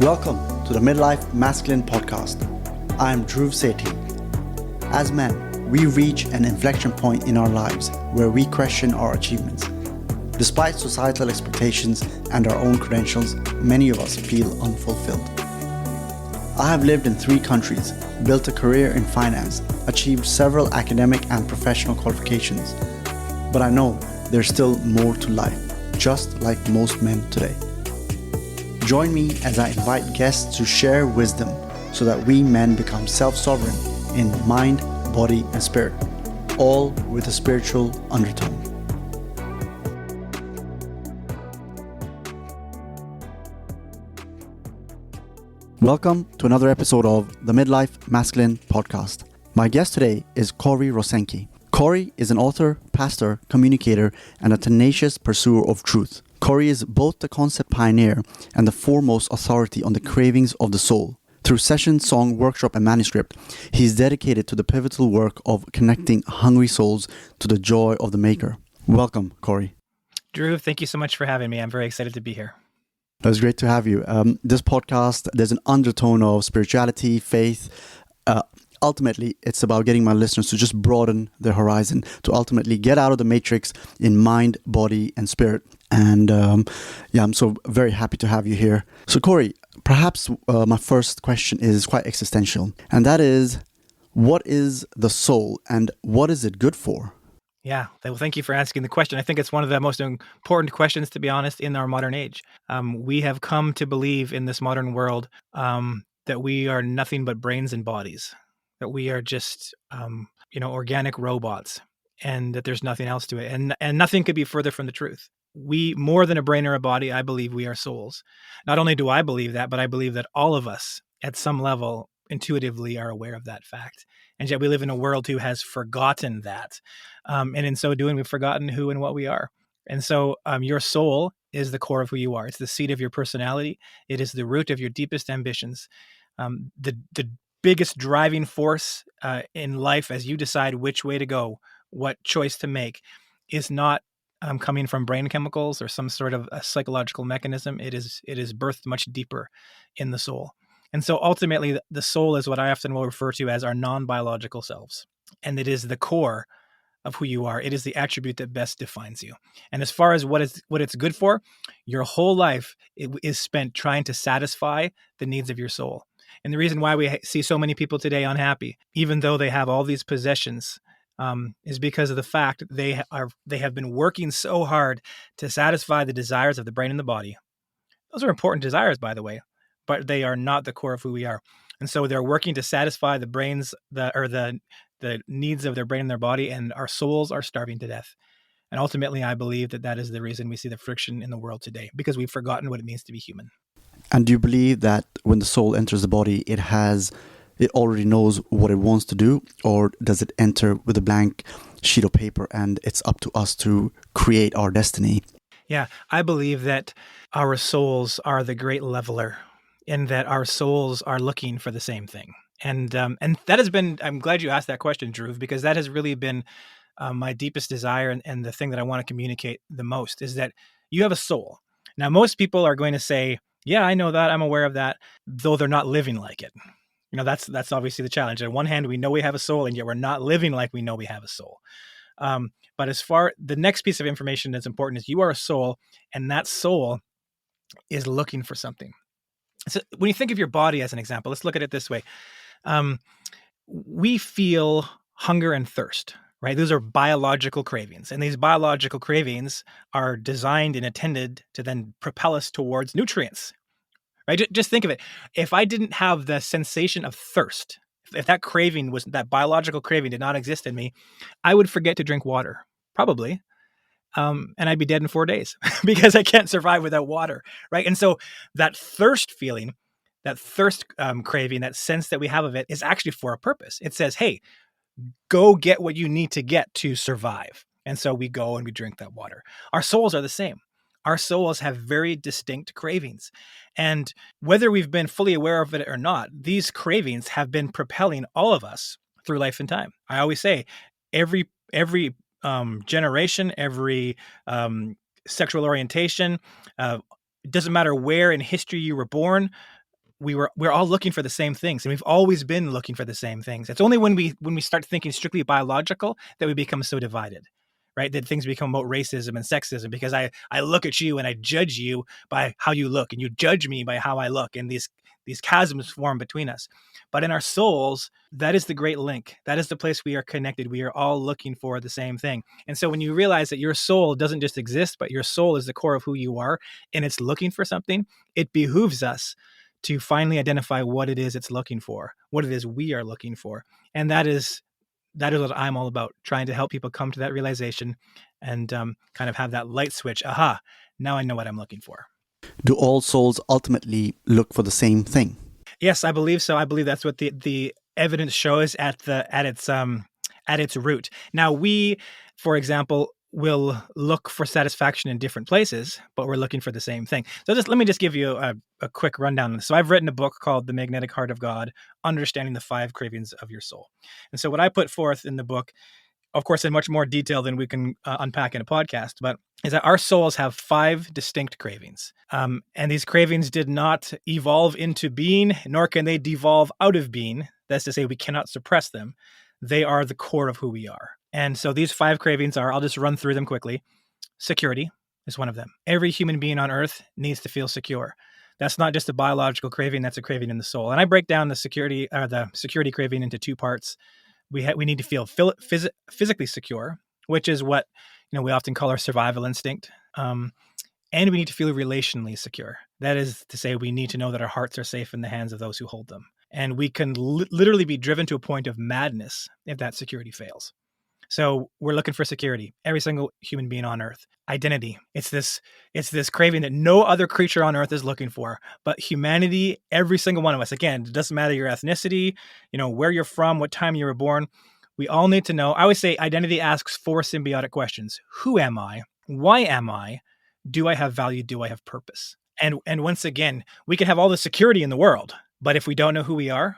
Welcome to the Midlife Masculine podcast. I am Dhruv Sethi. As men, we reach an inflection point in our lives where we question our achievements. Despite societal expectations and our own credentials, many of us feel unfulfilled. I have lived in 3 countries, built a career in finance, achieved several academic and professional qualifications. But I know there's still more to life, just like most men today. Join me as I invite guests to share wisdom so that we men become self-sovereign in mind, body, and spirit, all with a spiritual undertone. Welcome to another episode of the Midlife Masculine podcast. My guest today is Cory Rosenke. Cory is an author, pastor, communicator, and a tenacious pursuer of truth. Cory is both the concept pioneer and the foremost authority on the cravings of the soul. Through session, song, workshop, and manuscript, he is dedicated to the pivotal work of connecting hungry souls to the joy of the Maker. Welcome, Cory. Dhruv, thank you so much for having me. I'm very excited to be here. It's great to have you. This podcast, there's an undertone of spirituality, faith. Ultimately, it's about getting my listeners to just broaden their horizon, to ultimately get out of the matrix in mind, body, and spirit. And I'm so very happy to have you here. So, Cory, perhaps my first question is quite existential, and that is, what is the soul and what is it good for? Yeah, well, thank you for asking the question. I think it's one of the most important questions, to be honest, in our modern age. We have come to believe in this modern world that we are nothing but brains and bodies, that we are just, organic robots, and that there's nothing else to it. And nothing could be further from the truth. We, more than a brain or a body, I believe we are souls. Not only do I believe that, but I believe that all of us, at some level, intuitively are aware of that fact. And yet we live in a world who has forgotten that. And in so doing, we've forgotten who and what we are. And so your soul is the core of who you are. It's the seat of your personality. It is the root of your deepest ambitions. The biggest driving force in life as you decide which way to go, what choice to make, is not coming from brain chemicals or some sort of a psychological mechanism. It is birthed much deeper in the soul. And so ultimately, the soul is what I often will refer to as our non-biological selves. And it is the core of who you are. It is the attribute that best defines you. And as far as what it's good for, your whole life is spent trying to satisfy the needs of your soul. And the reason why we see so many people today unhappy, even though they have all these possessions, is because of the fact that they have been working so hard to satisfy the desires of the brain and the body. Those are important desires, by the way, but they are not the core of who we are. And so they're working to satisfy the brains, the needs of their brain and their body, and our souls are starving to death. And ultimately, I believe that is the reason we see the friction in the world today, because we've forgotten what it means to be human. And do you believe that when the soul enters the body, it already knows what it wants to do, or does it enter with a blank sheet of paper and it's up to us to create our destiny? Yeah, I believe that our souls are the great leveler, in that our souls are looking for the same thing. And that has been, I'm glad you asked that question, Dhruv, because that has really been my deepest desire, and the thing that I want to communicate the most is that you have a soul. Now, most people are going to say, yeah, I know that, I'm aware of that, though they're not living like it. That's obviously the challenge. On one hand, we know we have a soul, and yet we're not living like we know we have a soul. But as far, the next piece of information that's important is you are a soul, and that soul is looking for something. So when you think of your body as an example, let's look at it this way. We feel hunger and thirst, right? Those are biological cravings. And these biological cravings are designed and intended to then propel us towards nutrients, right? Just think of it. If I didn't have the sensation of thirst, if that biological craving did not exist in me, I would forget to drink water, probably. And I'd be dead in 4 days because I can't survive without water, right? And so that thirst feeling, that thirst craving, that sense that we have of it is actually for a purpose. It says, hey, go get what you need to get to survive. And so we go and we drink that water. Our souls are the same. Our souls have very distinct cravings. And whether we've been fully aware of it or not, these cravings have been propelling all of us through life and time. I always say every generation, every sexual orientation, it doesn't matter where in history you were born, we're all looking for the same things, and we've always been looking for the same things. It's only when we start thinking strictly biological that we become so divided, right? That things become about racism and sexism, because I look at you and I judge you by how you look, and you judge me by how I look, and these chasms form between us. But in our souls, that is the great link. That is the place we are connected. We are all looking for the same thing. And so when you realize that your soul doesn't just exist, but your soul is the core of who you are, and it's looking for something, it behooves us to finally identify what it is it's looking for, what it is we are looking for. And that is what I'm all about, trying to help people come to that realization and kind of have that light switch. Aha, now I know what I'm looking for. Do all souls ultimately look for the same thing? Yes, I believe so. I believe that's what the evidence shows at its root. Now, we, for example, will look for satisfaction in different places, but we're looking for the same thing. So let me just give you a quick rundown. So I've written a book called The Magnetic Heart of God, Understanding the 5 Cravings of Your Soul. And so what I put forth in the book, of course, in much more detail than we can unpack in a podcast, but is that our souls have 5 distinct cravings. And these cravings did not evolve into being, nor can they devolve out of being. That's to say, we cannot suppress them. They are the core of who we are. And so these 5 cravings are, I'll just run through them quickly. Security is one of them. Every human being on earth needs to feel secure. That's not just a biological craving, that's a craving in the soul. And I break down the security craving into 2 parts. We need to feel physically secure, which is what we often call our survival instinct. And we need to feel relationally secure. That is to say, we need to know that our hearts are safe in the hands of those who hold them. And we can literally be driven to a point of madness if that security fails. So we're looking for security. Every single human being on earth. Identity. It's this craving that no other creature on earth is looking for, but humanity, every single one of us. Again, it doesn't matter your ethnicity, where you're from, what time you were born. We all need to know. I always say identity asks 4 symbiotic questions. Who am I? Why am I? Do I have value? Do I have purpose? And once again, we can have all the security in the world, but if we don't know who we are,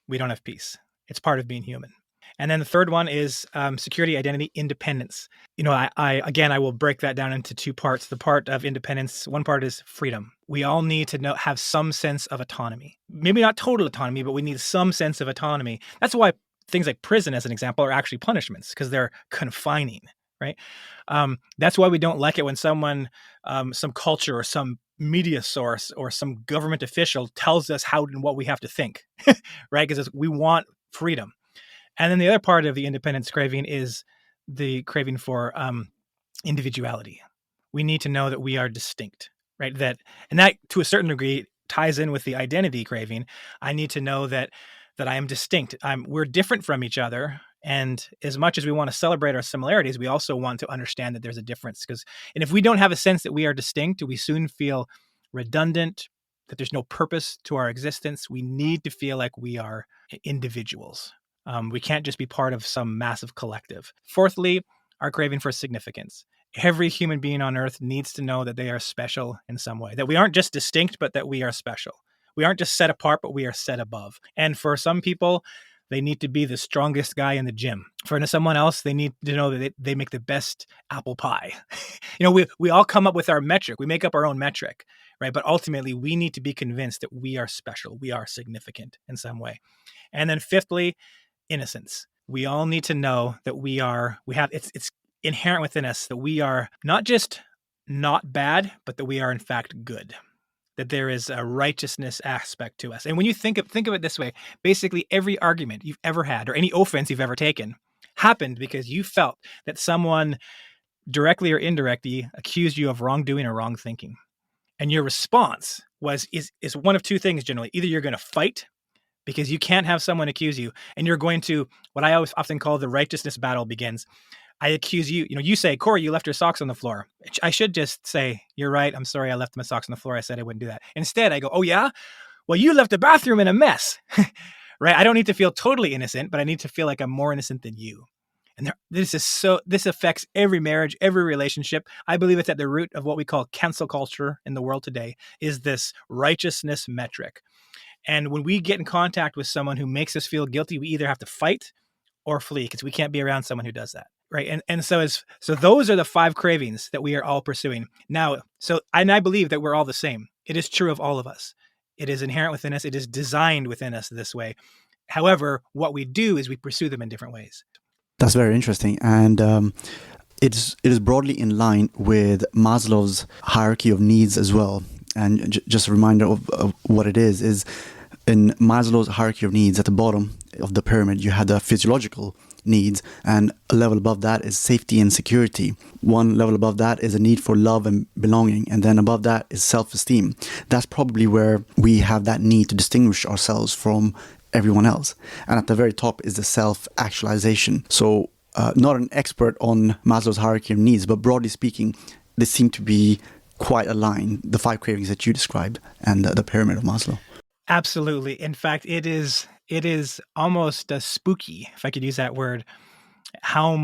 we don't have peace. It's part of being human. And then the third one is security, identity, independence. I will break that down into 2 parts. The part of independence, one part is freedom. We all need to have some sense of autonomy. Maybe not total autonomy, but we need some sense of autonomy. That's why things like prison, as an example, are actually punishments, because they're confining, right? That's why we don't like it when someone, some culture or some media source or some government official tells us how and what we have to think, right? Because we want freedom. And then the other part of the independence craving is the craving for individuality. We need to know that we are distinct, right? That to a certain degree ties in with the identity craving. I need to know that I am distinct. We're different from each other. And as much as we want to celebrate our similarities, we also want to understand that there's a difference. And if we don't have a sense that we are distinct, we soon feel redundant, that there's no purpose to our existence. We need to feel like we are individuals. We can't just be part of some massive collective. Fourthly, our craving for significance. Every human being on earth needs to know that they are special in some way, that we aren't just distinct, but that we are special. We aren't just set apart, but we are set above. And for some people, they need to be the strongest guy in the gym. For someone else, they need to know that they make the best apple pie. We all come up with our metric. We make up our own metric, right? But ultimately, we need to be convinced that we are special. We are significant in some way. And then fifthly, innocence. We all need to know that it's inherent within us that we are not just not bad, but that we are in fact good. That there is a righteousness aspect to us. And when you think of it this way, basically every argument you've ever had or any offense you've ever taken happened because you felt that someone directly or indirectly accused you of wrongdoing or wrong thinking. And your response is one of 2 things generally. Either you're going to fight because you can't have someone accuse you, and you're going to, what I always often call the righteousness battle begins. I accuse you, you say, Cory, you left your socks on the floor. I should just say, you're right. I'm sorry. I left my socks on the floor. I said I wouldn't do that. Instead, I go, oh yeah? Well, you left the bathroom in a mess, right? I don't need to feel totally innocent, but I need to feel like I'm more innocent than you. And this affects every marriage, every relationship. I believe it's at the root of what we call cancel culture in the world today, is this righteousness metric. And when we get in contact with someone who makes us feel guilty, we either have to fight or flee, because we can't be around someone who does that, right? And so those are the 5 cravings that we are all pursuing now. And I believe that we're all the same. It is true of all of us. It is inherent within us. It is designed within us this way. However, what we do is we pursue them in different ways. That's very interesting. And it is broadly in line with Maslow's hierarchy of needs as well. And just a reminder of what it is in Maslow's hierarchy of needs, at the bottom of the pyramid, you had the physiological needs, and a level above that is safety and security. One level above that is a need for love and belonging, and then above that is self-esteem. That's probably where we have that need to distinguish ourselves from everyone else. And at the very top is the self-actualization. So not an expert on Maslow's hierarchy of needs, but broadly speaking, they seem to be quite aligned, the 5 cravings that you described and the pyramid of Maslow. Absolutely. In fact, it is almost spooky, if I could use that word, how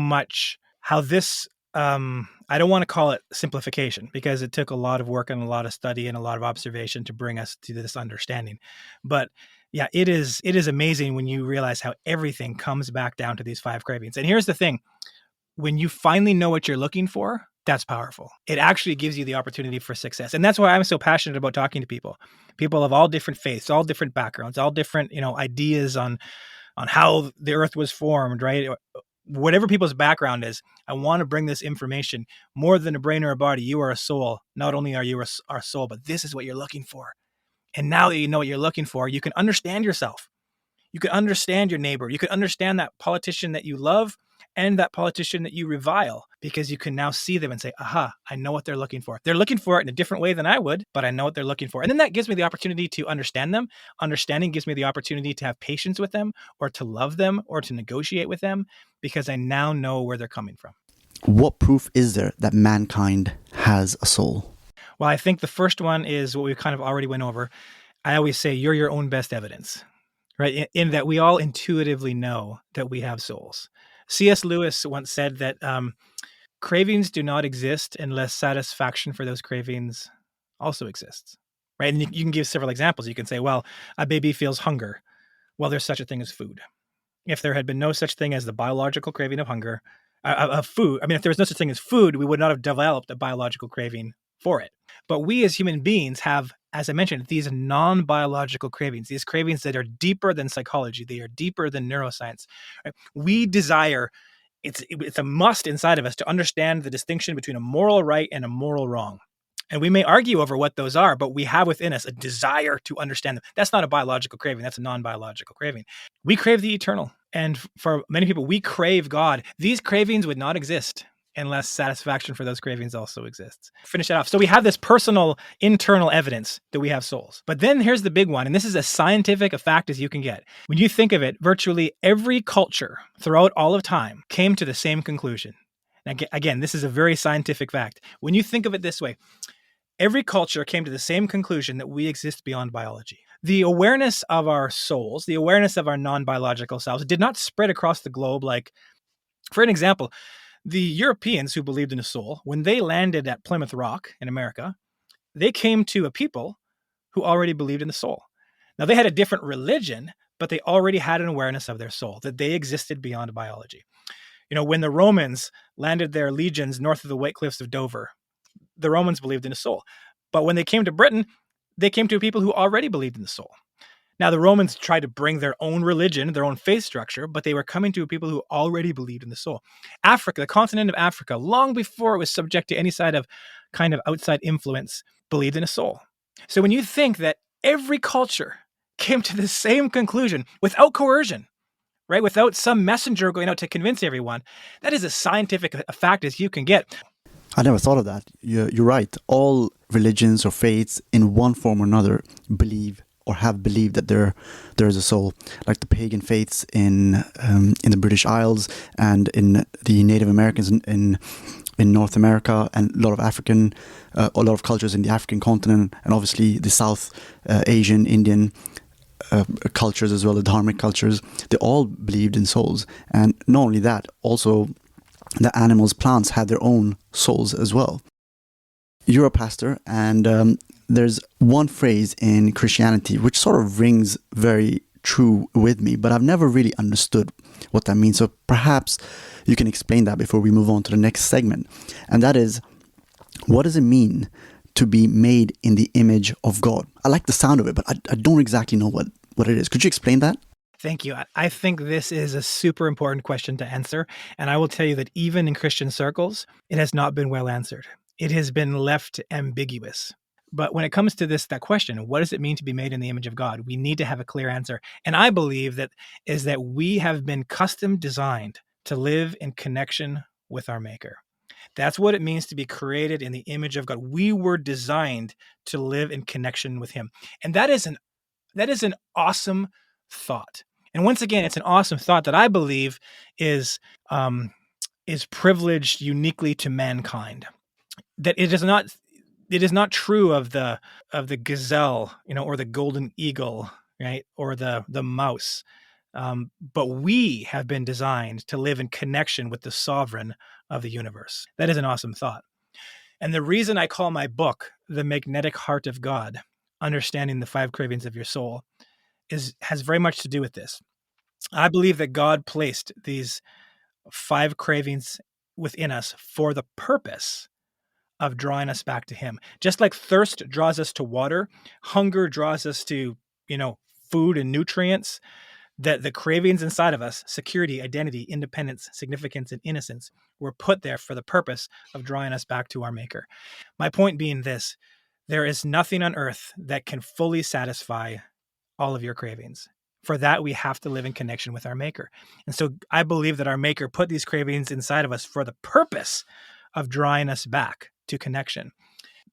this, I don't want to call it simplification, because it took a lot of work and a lot of study and a lot of observation to bring us to this understanding. But yeah, it is amazing when you realize how everything comes back down to these 5 cravings. And here's the thing, when you finally know what you're looking for, that's powerful. It actually gives you the opportunity for success. And that's why I'm so passionate about talking to people of all different faiths, all different backgrounds, all different, ideas on how the earth was formed, right? Whatever people's background is, I want to bring this information. More than a brain or a body, you are a soul. Not only are you our soul, but this is what you're looking for. And now that you know what you're looking for, you can understand yourself. You can understand your neighbor. You can understand that politician that you love and that politician that you revile, because you can now see them and say, aha, I know what they're looking for. They're looking for it in a different way than I would, but I know what they're looking for. And then that gives me the opportunity to understand them. Understanding gives me the opportunity to have patience with them, or to love them, or to negotiate with them, because I now know where they're coming from. What proof is there that mankind has a soul? Well, I think the first one is what we kind of already went over. I always say you're your own best evidence, right? In that we all intuitively know that we have souls. C.S. Lewis once said that cravings do not exist unless satisfaction for those cravings also exists, right? And you can give several examples. You can say, well, a baby feels hunger. Well, there's such a thing as food. If there had been no such thing as the biological craving of hunger, of food, if there was no such thing as food, we would not have developed a biological craving for it. But we as human beings have, as I mentioned, these non-biological cravings, these cravings that are deeper than psychology. They are deeper than neuroscience. Right? We desire, it's a must inside of us to understand the distinction between a moral right and a moral wrong. And we may argue over what those are, but we have within us a desire to understand them. That's not a biological craving. That's a non-biological craving. We crave the eternal. And for many people, we crave God. These cravings would not exist unless satisfaction for those cravings also exists. Finish it off. So we have this personal, internal evidence that we have souls. But then here's the big one, and this is as scientific a fact as you can get. When you think of it, virtually every culture throughout all of time came to the same conclusion. Again, this is a very scientific fact. When you think of it this way, every culture came to the same conclusion that we exist beyond biology. The awareness of our souls, the awareness of our non-biological selves did not spread across the globe like, for an example, the Europeans who believed in a soul, when they landed at Plymouth Rock in America, they came to a people who already believed in the soul. Now, they had a different religion, but they already had an awareness of their soul, that they existed beyond biology. When the Romans landed their legions north of the White Cliffs of Dover, the Romans believed in a soul. But when they came to Britain, they came to people who already believed in the soul. Now, the Romans tried to bring their own religion, their own faith structure, but they were coming to people who already believed in the soul. Africa, the continent of Africa, long before it was subject to any side of kind of outside influence, believed in a soul. So when you think that every culture came to the same conclusion without coercion, right, without some messenger going out to convince everyone, that is as scientific a fact as you can get. I never thought of that. You're right. All religions or faiths in one form or another believe or have believed that there is a soul, like the pagan faiths in the British Isles and in the Native Americans in North America, and a lot of cultures in the African continent, and obviously the South Asian, Indian cultures as well, the Dharmic cultures. They all believed in souls, and not only that, also the animals, plants had their own souls as well. You're a pastor, and there's one phrase in Christianity which sort of rings very true with me, but I've never really understood what that means. So perhaps you can explain that before we move on to the next segment. And that is, what does it mean to be made in the image of God? I like the sound of it, but I don't exactly know what it is. Could you explain that? Thank you. I think this is a super important question to answer. And I will tell you that even in Christian circles, it has not been well answered. It has been left ambiguous. But when it comes to that question, what does it mean to be made in the image of God? We need to have a clear answer. And I believe that we have been custom designed to live in connection with our Maker. That's what it means to be created in the image of God. We were designed to live in connection with Him. And that is an awesome thought. And once again, it's an awesome thought that I believe is privileged uniquely to mankind. That it is not true of the gazelle, or the golden eagle, right, or the mouse. But we have been designed to live in connection with the sovereign of the universe. That is an awesome thought. And the reason I call my book The Magnetic Heart of God, Understanding the Five Cravings of Your Soul, has very much to do with this. I believe that God placed these five cravings within us for the purpose of drawing us back to Him. Just like thirst draws us to water, hunger draws us to, food and nutrients, that the cravings inside of us, security, identity, independence, significance, and innocence, were put there for the purpose of drawing us back to our Maker. My point being this: there is nothing on earth that can fully satisfy all of your cravings. For that, we have to live in connection with our Maker. And so I believe that our Maker put these cravings inside of us for the purpose of drawing us back to connection.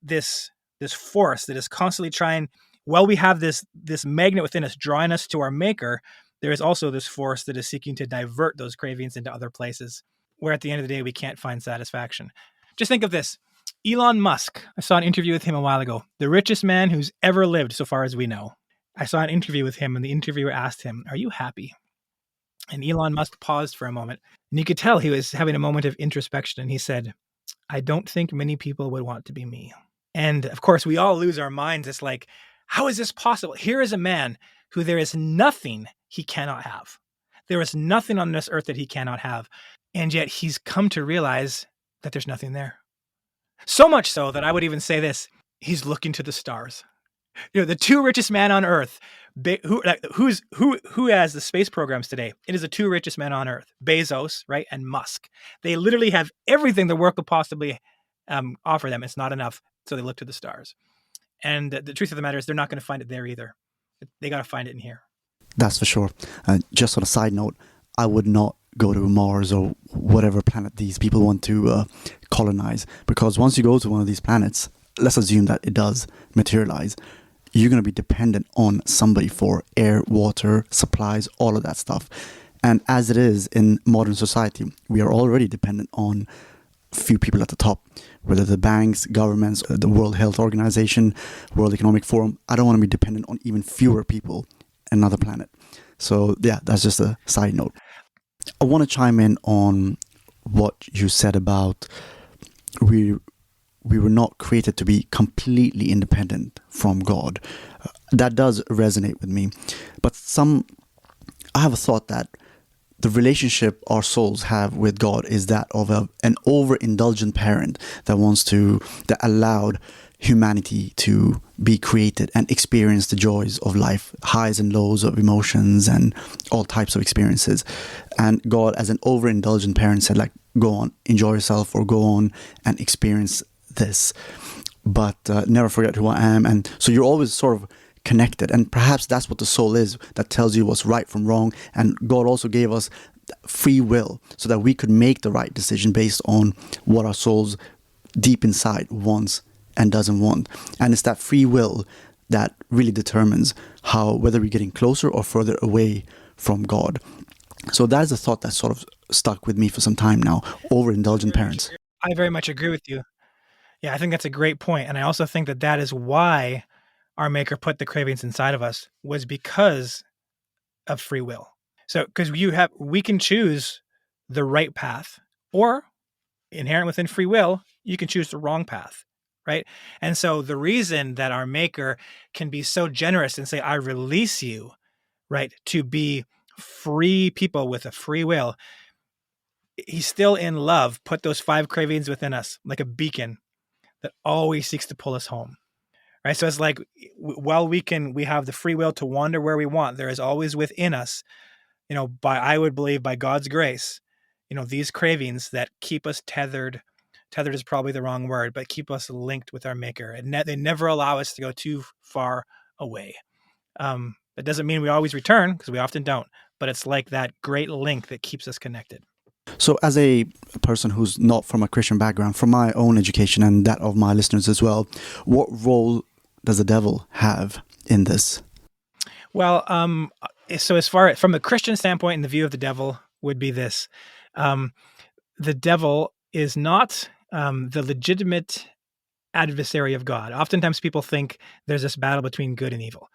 This force that is constantly trying, while we have this magnet within us drawing us to our Maker, there is also this force that is seeking to divert those cravings into other places where at the end of the day, we can't find satisfaction. Just think of this. Elon Musk, I saw an interview with him a while ago, the richest man who's ever lived so far as we know. I saw an interview with him and the interviewer asked him, "Are you happy?" And Elon Musk paused for a moment and you could tell he was having a moment of introspection. And he said, "I don't think many people would want to be me." And of course, we all lose our minds. It's like, how is this possible? Here is a man who there is nothing he cannot have. There is nothing on this earth that he cannot have. And yet he's come to realize that there's nothing there. So much so that I would even say this: he's looking to the stars. The two richest men on earth, who has the space programs today? It is the two richest men on earth, Bezos, right, and Musk. They literally have everything the world could possibly offer them. It's not enough, so they look to the stars. And the truth of the matter is, they're not going to find it there either. They got to find it in here. That's for sure. Just on a side note, I would not go to Mars or whatever planet these people want to colonize, because once you go to one of these planets, let's assume that it does materialize, you're going to be dependent on somebody for air, water, supplies, all of that stuff. And as it is in modern society, we are already dependent on few people at the top, whether the banks, governments, the World Health Organization, World Economic Forum. I don't want to be dependent on even fewer people on another planet. So yeah, that's just a side note. I want to chime in on what you said about we were not created to be completely independent from God. That does resonate with me. But I have a thought that the relationship our souls have with God is that of an overindulgent parent that allowed humanity to be created and experience the joys of life, highs and lows of emotions and all types of experiences. And God, as an overindulgent parent, said, like, go on, enjoy yourself, or go on and experience this, but never forget who I am. And so you're always sort of connected, and perhaps that's what the soul is, that tells you what's right from wrong. And God also gave us free will so that we could make the right decision based on what our souls deep inside wants and doesn't want. And it's that free will that really determines whether we're getting closer or further away from God. So that is a thought that sort of stuck with me for some time now. Overindulgent parents. I very much agree with you. Yeah, I think that's a great point. And I also think that is why our Maker put the cravings inside of us, was because of free will. So, because we can choose the right path, or inherent within free will, you can choose the wrong path, right? And so the reason that our Maker can be so generous and say, I release you, right, to be free people with a free will, He's still in love, put those five cravings within us like a beacon, that always seeks to pull us home. Right. So it's like, while we have the free will to wander where we want, there is always within us, I would believe by God's grace, these cravings that keep us tethered. Tethered is probably the wrong word, but keep us linked with our maker. And they never allow us to go too far away. It doesn't mean we always return, because we often don't, but it's like that great link that keeps us connected. So as a person who's not from a Christian background, from my own education and that of my listeners as well, what role does the devil have in this? Well, so as far from a Christian standpoint, and the view of the devil would be this: the devil is not the legitimate adversary of God. Oftentimes people think there's this battle between good and evil.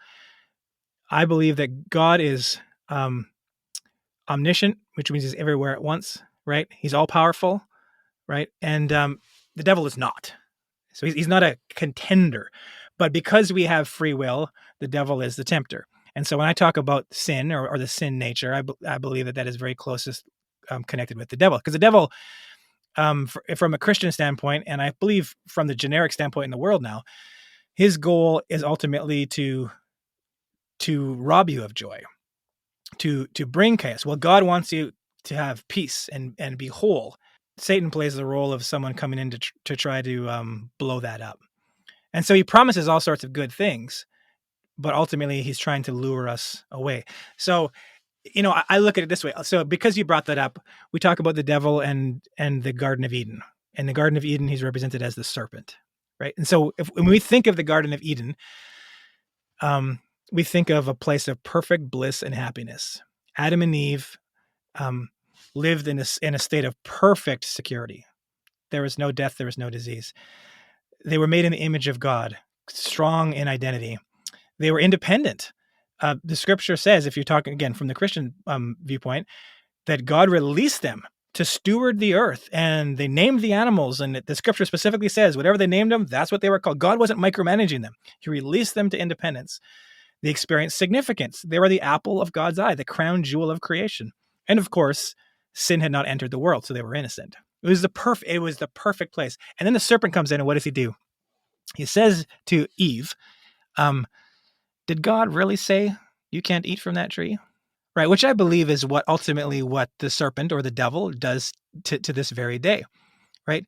I believe that God is omniscient, which means he's everywhere at once, right? He's all powerful, right? And the devil is not. So he's not a contender. But because we have free will, the devil is the tempter. And so when I talk about sin or the sin nature, I believe that is very closest connected with the devil. Because the devil, from a Christian standpoint, and I believe from the generic standpoint in the world now, his goal is ultimately to rob you of joy, to bring chaos. Well, God wants you to have peace and be whole. Satan plays the role of someone coming in to try to blow that up. And so he promises all sorts of good things, but ultimately he's trying to lure us away. So, I look at it this way. So because you brought that up, we talk about the devil and the Garden of Eden. In the Garden of Eden, he's represented as the serpent, right? And so when we think of the Garden of Eden, we think of a place of perfect bliss and happiness. Adam and Eve lived in a state of perfect security. There was no death, there was no disease. They were made in the image of God, strong in identity. They were independent. The scripture says, if you're talking again from the Christian viewpoint, that God released them to steward the earth, and they named the animals. And the scripture specifically says, whatever they named them, that's what they were called. God wasn't micromanaging them. He released them to independence. They experienced significance. They were the apple of God's eye, the crown jewel of creation. And of course, sin had not entered the world, so they were innocent. It was the perfect place. And then the serpent comes in, and what does he do? He says to Eve, did God really say you can't eat from that tree? Right, which I believe is what the serpent or the devil does to this very day, right?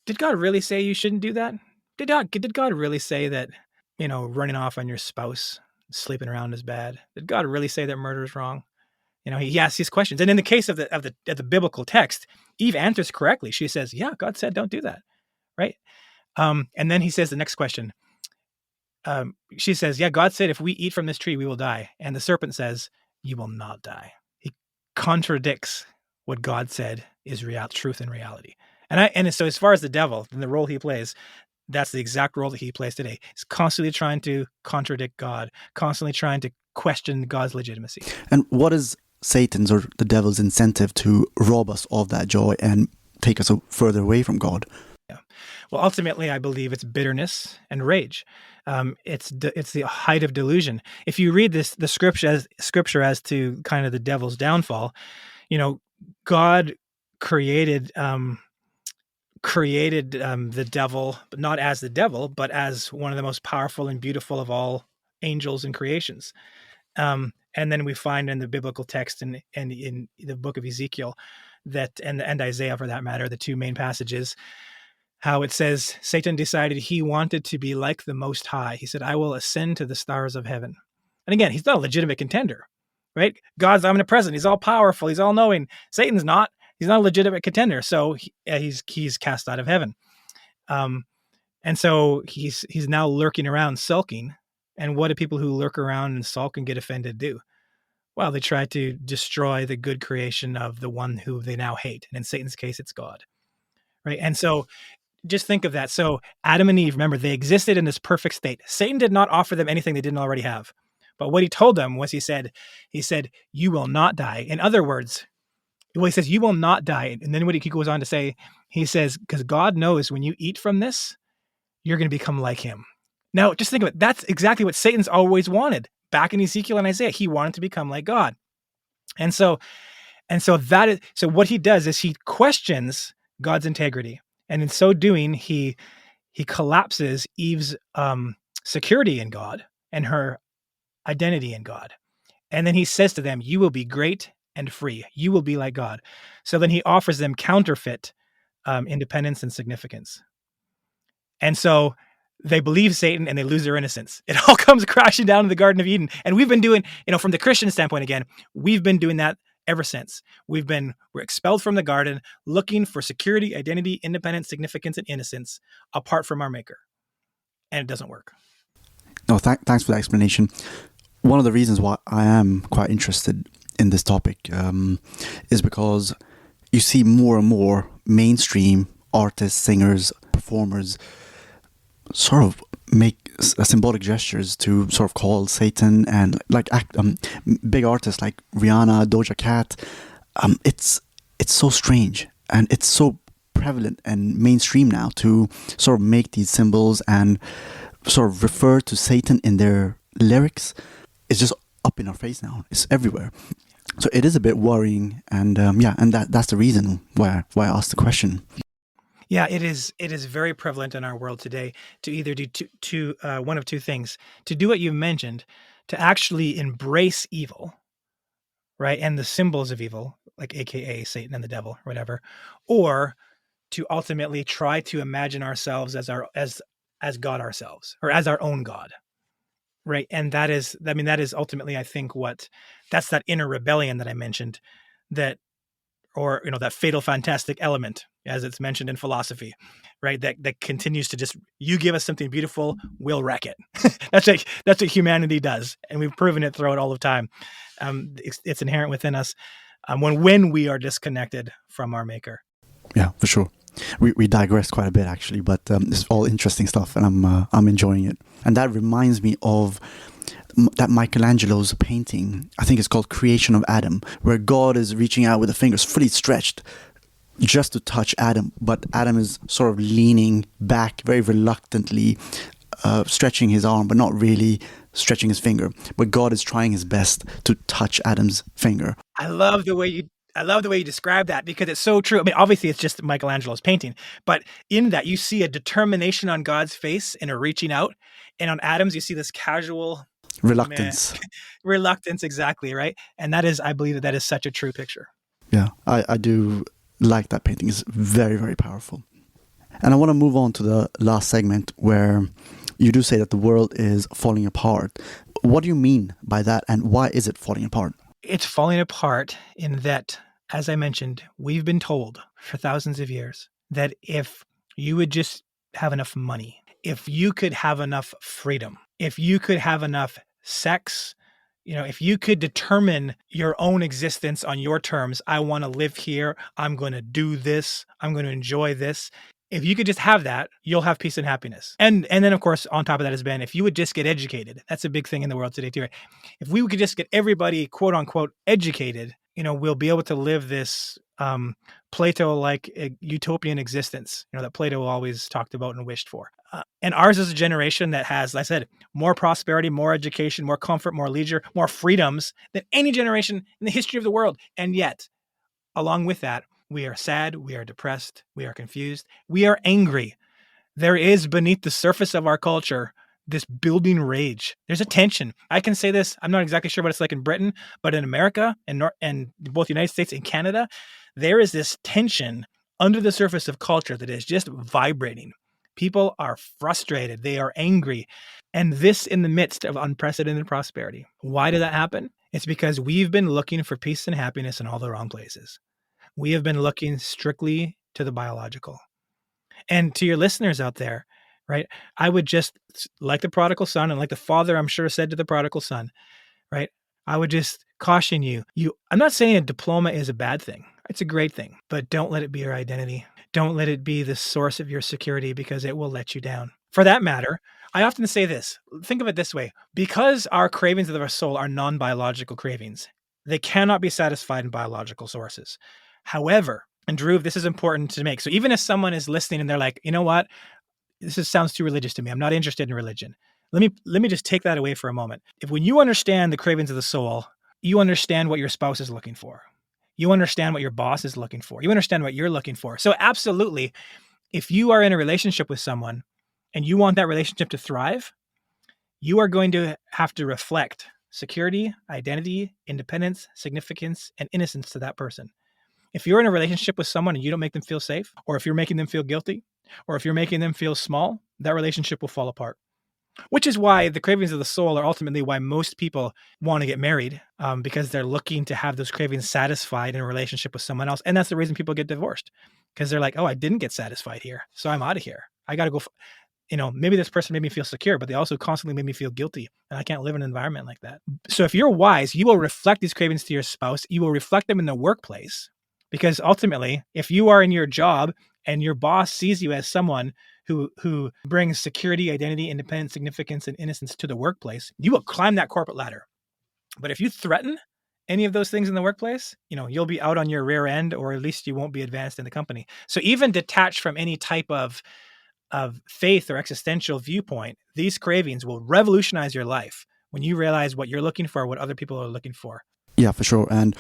Did God really say you shouldn't do that? Did God really say that, running off on your spouse, sleeping around is bad? Did God really say that murder is wrong? He asks these questions. And in the case of the biblical text, Eve answers correctly. She says, yeah, God said don't do that, right? And then he says the next question. She says, yeah, God said if we eat from this tree, we will die. And the serpent says, you will not die. He contradicts what God said is truth and reality. And so as far as the devil and the role he plays, that's the exact role that he plays today. He's constantly trying to contradict God, constantly trying to question God's legitimacy. And what is Satan's or the devil's incentive to rob us of that joy and take us further away from God? Yeah. Well, ultimately, I believe it's bitterness and rage. It's the height of delusion. If you read the scripture as to kind of the devil's downfall, God created the devil, but not as the devil, but as one of the most powerful and beautiful of all angels and creations. And then we find in the biblical text and in the book of Ezekiel that and Isaiah, for that matter, the two main passages, how it says Satan decided he wanted to be like the Most High. He said, I will ascend to the stars of heaven. And again, he's not a legitimate contender, right? God's omnipresent. He's all powerful. He's all knowing. Satan's not. He's not a legitimate contender. So he's cast out of heaven. And so he's now lurking around, sulking. And what do people who lurk around and sulk and get offended do? Well, they try to destroy the good creation of the one who they now hate. And in Satan's case, it's God, right? And so just think of that. So Adam and Eve, remember, they existed in this perfect state. Satan did not offer them anything they didn't already have. But what he told them was he said, you will not die. In other words, he says, you will not die. And then what he goes on to say, he says, because God knows when you eat from this, you're going to become like him. Now, just think of it. That's exactly what Satan's always wanted. Back in Ezekiel and Isaiah, he wanted to become like God. And so what he does is he questions God's integrity. And in so doing, he he collapses Eve's security in God and her identity in God. And then he says to them, you will be great and free. You will be like God. So then he offers them counterfeit independence and significance. And so they believe Satan and they lose their innocence. It all comes crashing down to the Garden of Eden. And we've been doing, from the Christian standpoint, again, we've been doing that ever since. We're expelled from the garden, looking for security, identity, independence, significance, and innocence apart from our maker. And it doesn't work. No, thanks for that explanation. One of the reasons why I am quite interested in this topic is because you see more and more mainstream artists, singers, performers sort of make symbolic gestures to sort of call Satan, and like big artists like Rihanna, Doja Cat. It's so strange, and it's so prevalent and mainstream now to sort of make these symbols and sort of refer to Satan in their lyrics. It's just up in our face now. It's everywhere. So it is a bit worrying, and and that's the reason why I asked the question. Yeah, it is very prevalent in our world today to either do one of two things: to do what you mentioned, to actually embrace evil, right, and the symbols of evil, like AKA Satan and the devil, or whatever, or to ultimately try to imagine ourselves as God ourselves, or as our own God. Right. And that is ultimately, I think, that's that inner rebellion that I mentioned, that fatal fantastic element, as it's mentioned in philosophy, right? That continues to just, you give us something beautiful, we'll wreck it. That's what humanity does. And we've proven it throughout all of time. It's inherent within us when we are disconnected from our maker. Yeah, for sure. We digress quite a bit, actually, but it's all interesting stuff, and I'm enjoying it. And that reminds me of that Michelangelo's painting. I think it's called Creation of Adam, where God is reaching out with the fingers fully stretched just to touch Adam, but Adam is sort of leaning back very reluctantly, stretching his arm, but not really stretching his finger. But God is trying his best to touch Adam's finger. I love the way you describe that, because it's so true. I mean, obviously it's just Michelangelo's painting, but in that you see a determination on God's face and a reaching out, and on Adam's you see this casual reluctance. Reluctance, exactly, right? And I believe that is such a true picture. Yeah, I do like that painting. It's very, very powerful. And I want to move on to the last segment, where you do say that the world is falling apart. What do you mean by that, and why is it falling apart? It's falling apart in that, as I mentioned, we've been told for thousands of years that if you would just have enough money, if you could have enough freedom, if you could have enough sex, if you could determine your own existence on your terms, I want to live here, I'm going to do this, I'm going to enjoy this. If you could just have that, you'll have peace and happiness. And then, of course, on top of that has been, if you would just get educated. That's a big thing in the world today, too. Right? If we could just get everybody, quote unquote, educated, we'll be able to live this Plato-like utopian existence, that Plato always talked about and wished for. And ours is a generation that has, like I said, more prosperity, more education, more comfort, more leisure, more freedoms than any generation in the history of the world. And yet, along with that, we are sad, we are depressed, we are confused, we are angry. There is beneath the surface of our culture this building rage. There's a tension. I can say this, I'm not exactly sure what it's like in Britain, but in America and both the United States and Canada, there is this tension under the surface of culture that is just vibrating. People are frustrated, they are angry, and this in the midst of unprecedented prosperity. Why did that happen? It's because we've been looking for peace and happiness in all the wrong places. We have been looking strictly to the biological. And to your listeners out there, right, I would just, like the prodigal son, and like the father, I'm sure, said to the prodigal son, right, I would just caution you. I'm not saying a diploma is a bad thing. It's a great thing, but don't let it be your identity. Don't let it be the source of your security, because it will let you down. For that matter, I often say this, think of it this way, because our cravings of our soul are non-biological cravings, they cannot be satisfied in biological sources. However, and Dhruv, this is important to make. So even if someone is listening and they're like, you know what, sounds too religious to me, I'm not interested in religion. Let me just take that away for a moment. When you understand the cravings of the soul, you understand what your spouse is looking for. You understand what your boss is looking for. You understand what you're looking for. So absolutely, if you are in a relationship with someone and you want that relationship to thrive, you are going to have to reflect security, identity, independence, significance, and innocence to that person. If you're in a relationship with someone and you don't make them feel safe, or if you're making them feel guilty, or if you're making them feel small, that relationship will fall apart. Which is why the cravings of the soul are ultimately why most people want to get married, because they're looking to have those cravings satisfied in a relationship with someone else. And that's the reason people get divorced, because they're like, oh, I didn't get satisfied here, so I'm out of here. I got to go. Maybe this person made me feel secure, but they also constantly made me feel guilty, and I can't live in an environment like that. So if you're wise, you will reflect these cravings to your spouse. You will reflect them in the workplace, because ultimately, if you are in your job and your boss sees you as someone who brings security, identity, independence, significance, and innocence to the workplace, you will climb that corporate ladder. But if you threaten any of those things in the workplace, you'll be out on your rear end, or at least you won't be advanced in the company. So even detached from any type of faith or existential viewpoint, these cravings will revolutionize your life when you realize what you're looking for, what other people are looking for. Yeah, for sure. And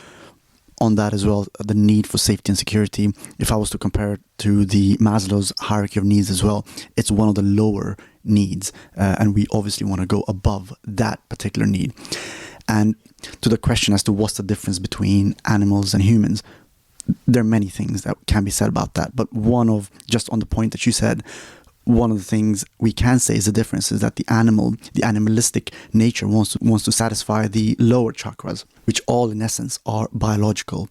on that as well, the need for safety and security, if I was to compare it to the Maslow's hierarchy of needs as well, it's one of the lower needs. And we obviously want to go above that particular need. And to the question as to what's the difference between animals and humans, there are many things that can be said about that. But just on the point that you said, one of the things we can say is the difference is that the animalistic nature wants to satisfy the lower chakras, which all in essence are biological.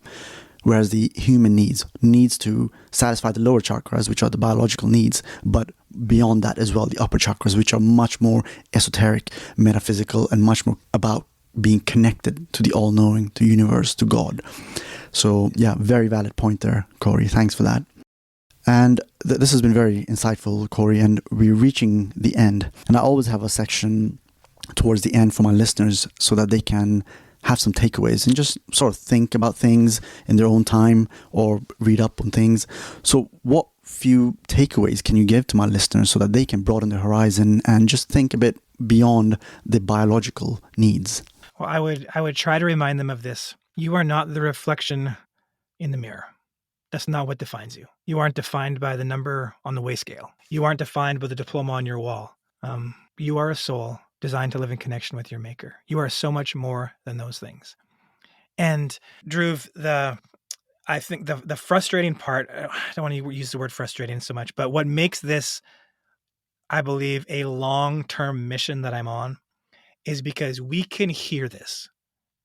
Whereas the human needs to satisfy the lower chakras, which are the biological needs, but beyond that as well, the upper chakras, which are much more esoteric, metaphysical, and much more about being connected to the all-knowing, to universe, to God. So yeah, very valid point there, Cory. Thanks for that. And this has been very insightful, Cory, and we're reaching the end. And I always have a section towards the end for my listeners so that they can have some takeaways and just sort of think about things in their own time or read up on things. So what few takeaways can you give to my listeners so that they can broaden their horizon and just think a bit beyond the biological needs? Well, I would try to remind them of this. You are not the reflection in the mirror. That's not what defines you. You aren't defined by the number on the weigh scale. You aren't defined by the diploma on your wall. You are a soul designed to live in connection with your maker. You are so much more than those things. And Dhruv, I think the frustrating part, I don't want to use the word frustrating so much, but what makes this, I believe, a long-term mission that I'm on is because we can hear this.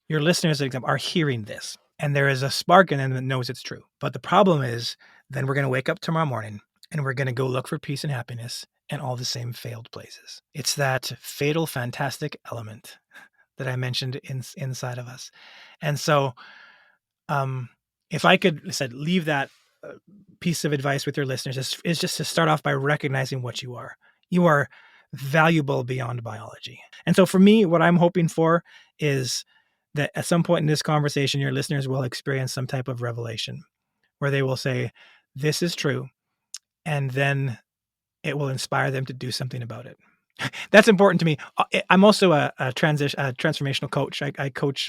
Your listeners, for example, are hearing this. And there is a spark in them that knows it's true. But the problem is, then we're going to wake up tomorrow morning and we're going to go look for peace and happiness in all the same failed places. It's that fatal, fantastic element that I mentioned inside of us. And so if I could leave that piece of advice with your listeners, is just to start off by recognizing what you are. You are valuable beyond biology. And so for me, what I'm hoping for is that at some point in this conversation, your listeners will experience some type of revelation where they will say, this is true. And then it will inspire them to do something about it. That's important to me. I'm also a transformational coach. I coach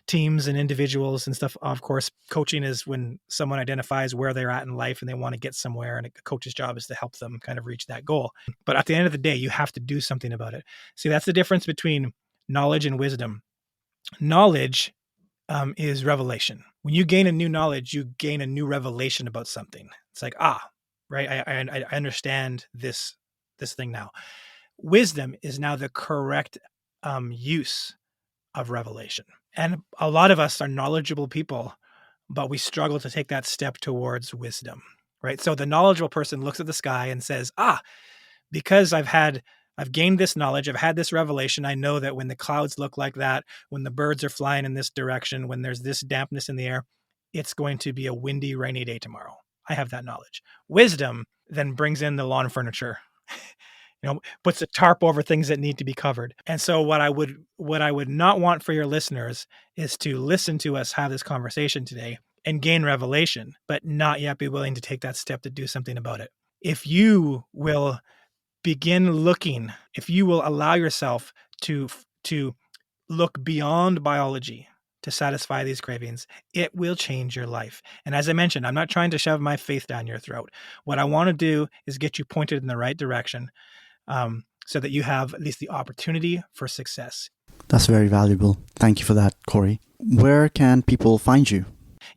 teams and individuals and stuff. Of course, coaching is when someone identifies where they're at in life and they want to get somewhere, and a coach's job is to help them kind of reach that goal. But at the end of the day, you have to do something about it. See, that's the difference between knowledge and wisdom. Knowledge is revelation. When you gain a new knowledge, you gain a new revelation about something. It's like, right, I understand this thing now. Wisdom is now the correct use of revelation. And a lot of us are knowledgeable people, but we struggle to take that step towards wisdom, right? So the knowledgeable person looks at the sky and says, because I've gained this knowledge, I've had this revelation, I know that when the clouds look like that, when the birds are flying in this direction, when there's this dampness in the air, it's going to be a windy, rainy day tomorrow. I have that knowledge. Wisdom then brings in the lawn furniture, puts a tarp over things that need to be covered. And so what I would not want for your listeners is to listen to us have this conversation today and gain revelation, but not yet be willing to take that step to do something about it. If you will begin looking, if you will allow yourself to look beyond biology, to satisfy these cravings, it will change your life. And as I mentioned, I'm not trying to shove my faith down your throat. What I want to do is get you pointed in the right direction, so that you have at least the opportunity for success. That's very valuable. Thank you for that, Cory. Where can people find you?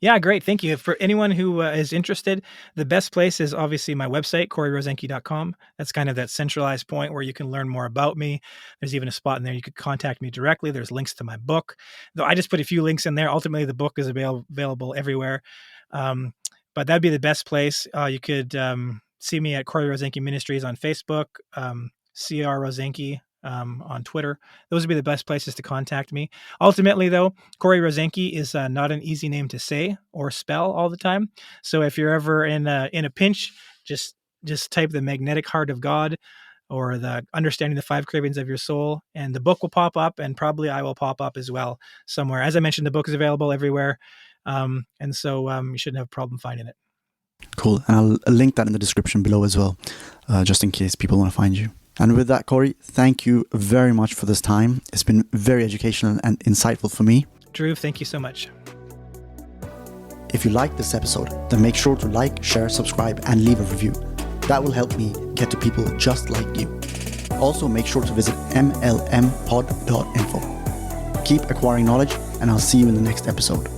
Yeah, great. Thank you. For anyone who is interested, the best place is obviously my website, CoryRosenke.com. That's kind of that centralized point where you can learn more about me. There's even a spot in there you could contact me directly. There's links to my book, though I just put a few links in there. Ultimately, the book is available everywhere. But that'd be the best place. You could see me at Cory Rosenke Ministries on Facebook, CR Rosenke on Twitter. Those would be the best places to contact me. Ultimately, though, Cory Rosenke is not an easy name to say or spell all the time. So if you're ever in a pinch, just type the magnetic heart of God or the understanding the 5 cravings of your soul, and the book will pop up, and probably I will pop up as well somewhere. As I mentioned, the book is available everywhere. And so you shouldn't have a problem finding it. Cool. And I'll link that in the description below as well, just in case people want to find you. And with that, Cory, thank you very much for this time. It's been very educational and insightful for me. Dhruv, thank you so much. If you liked this episode, then make sure to like, share, subscribe, and leave a review. That will help me get to people just like you. Also, make sure to visit mlmpod.info. Keep acquiring knowledge, and I'll see you in the next episode.